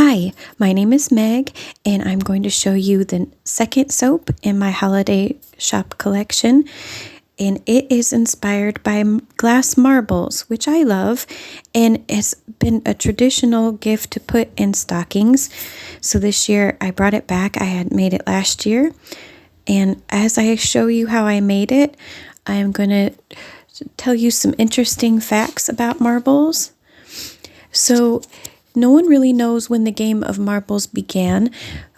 Hi, my name is Meg, and I'm going to show you the second soap in my holiday shop collection. And it is inspired by glass marbles, which I love, and it's been a traditional gift to put in stockings. So this year I brought it back. I had made it last year. And as I show you how I made it, I'm going to tell you some interesting facts about marbles. So no one really knows when the game of marbles began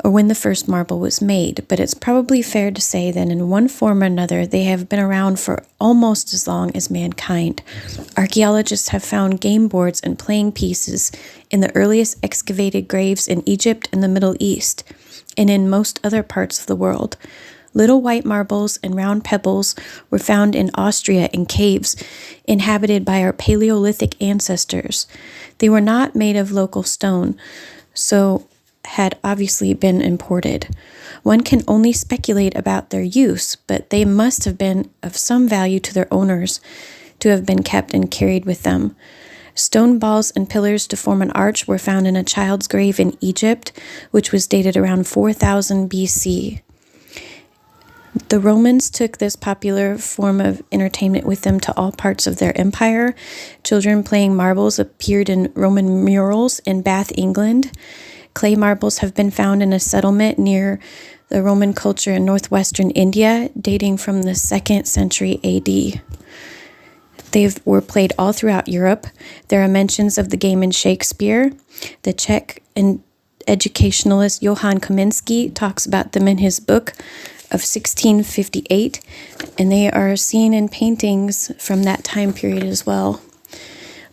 or when the first marble was made, but it's probably fair to say that in one form or another they have been around for almost as long as mankind. Archaeologists have found game boards and playing pieces in the earliest excavated graves in Egypt and the Middle East, and in most other parts of the world. Little white marbles and round pebbles were found in Austria in caves inhabited by our Paleolithic ancestors. They were not made of local stone, so had obviously been imported. One can only speculate about their use, but they must have been of some value to their owners to have been kept and carried with them. Stone balls and pillars to form an arch were found in a child's grave in Egypt, which was dated around 4000 BC. The Romans took this popular form of entertainment with them to all parts of their empire. Children playing marbles appeared in Roman murals in Bath, England. Clay marbles have been found in a settlement near the Roman culture in northwestern India, dating from the 2nd century AD. They were played all throughout Europe. There are mentions of the game in Shakespeare. The Czech and educationalist Johann Kaminsky talks about them in his book of 1658, and they are seen in paintings from that time period as well.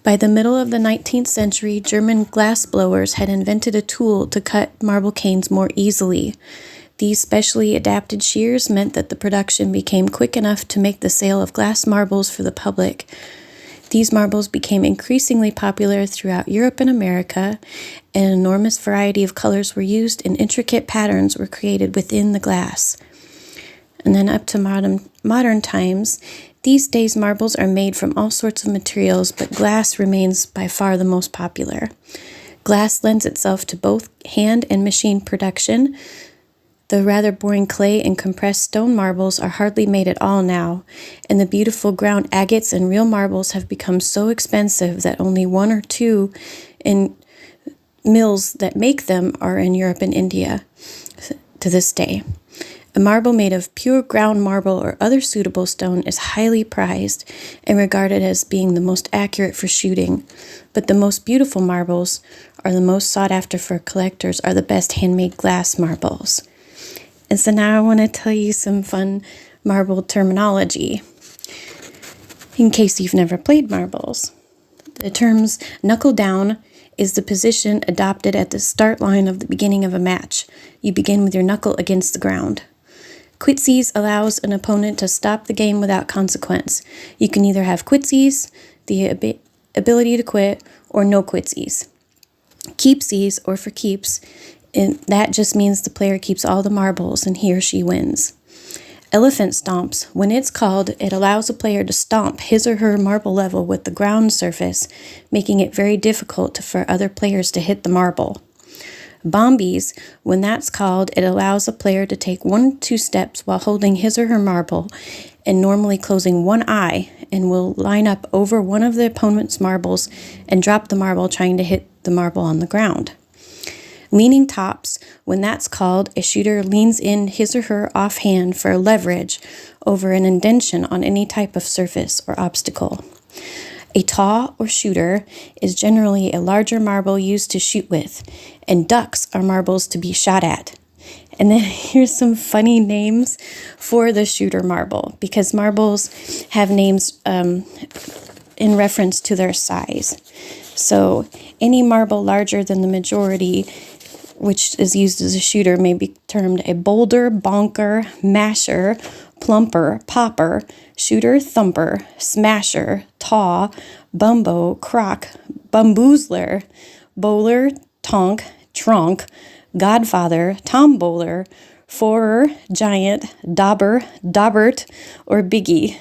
By the middle of the 19th century, German glassblowers had invented a tool to cut marble canes more easily. These specially adapted shears meant that the production became quick enough to make the sale of glass marbles for the public. These marbles became increasingly popular throughout Europe and America. An enormous variety of colors were used and intricate patterns were created within the glass. And then up to modern times, these days marbles are made from all sorts of materials, but glass remains by far the most popular. Glass lends itself to both hand and machine production. The rather boring clay and compressed stone marbles are hardly made at all now, and the beautiful ground agates and real marbles have become so expensive that only one or two in mills that make them are in Europe and India to this day. A marble made of pure ground marble or other suitable stone is highly prized and regarded as being the most accurate for shooting, but the most beautiful marbles are the most sought after for collectors are the best handmade glass marbles. And so now I want to tell you some fun marble terminology in case you've never played marbles. The terms knuckle down is the position adopted at the start line of the beginning of a match. You begin with your knuckle against the ground. Quitsies allows an opponent to stop the game without consequence. You can either have quitsies, the ability to quit, or no quitsies. Keepsies, or for keeps, and that just means the player keeps all the marbles and he or she wins. Elephant stomps. When it's called, it allows a player to stomp his or her marble level with the ground surface, making it very difficult for other players to hit the marble. Bombies, when that's called, it allows a player to take 1 or 2 steps while holding his or her marble and normally closing one eye, and will line up over one of the opponent's marbles and drop the marble trying to hit the marble on the ground. Leaning tops, when that's called, a shooter leans in his or her offhand for leverage over an indentation on any type of surface or obstacle. A taw or shooter is generally a larger marble used to shoot with, and ducks are marbles to be shot at. And then here's some funny names for the shooter marble, because marbles have names in reference to their size. So any marble larger than the majority, which is used as a shooter, may be termed a boulder, bonker, masher, plumper, popper, shooter, thumper, smasher, taw, bumbo, crock, bamboozler, bowler, tonk, trunk, godfather, tomboler, forer, giant, dauber, daubert, or biggie.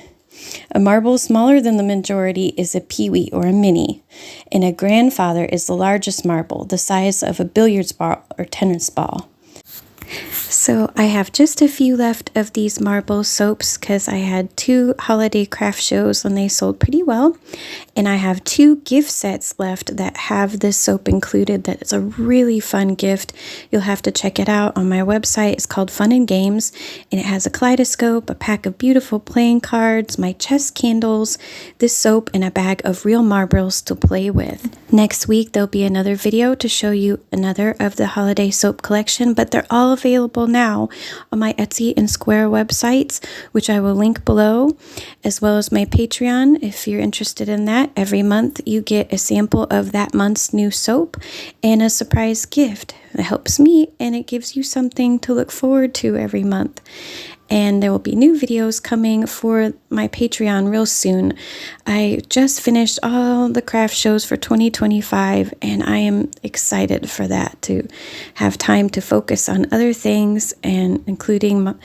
A marble smaller than the majority is a peewee or a mini, and a grandfather is the largest marble, the size of a billiards ball or tennis ball. So I have just a few left of these marble soaps because I had 2 holiday craft shows and they sold pretty well. And I have 2 gift sets left that have this soap included. That is a really fun gift. You'll have to check it out on my website. It's called Fun and Games, and it has a kaleidoscope, a pack of beautiful playing cards, my chess candles, this soap, and a bag of real marbles to play with. Next week there'll be another video to show you another of the holiday soap collection, but they're all available now on my Etsy and Square websites, which I will link below, as well as my Patreon if you're interested in that. Every month you get a sample of that month's new soap and a surprise gift. It helps me and it gives you something to look forward to every month. And there will be new videos coming for my Patreon real soon. I just finished all the craft shows for 2025, and I am excited for that, to have time to focus on other things, and including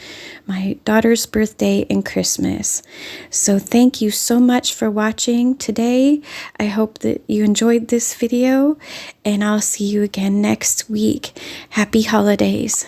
my daughter's birthday and Christmas. So thank you so much for watching today. I hope that you enjoyed this video, and I'll see you again next week. Happy holidays.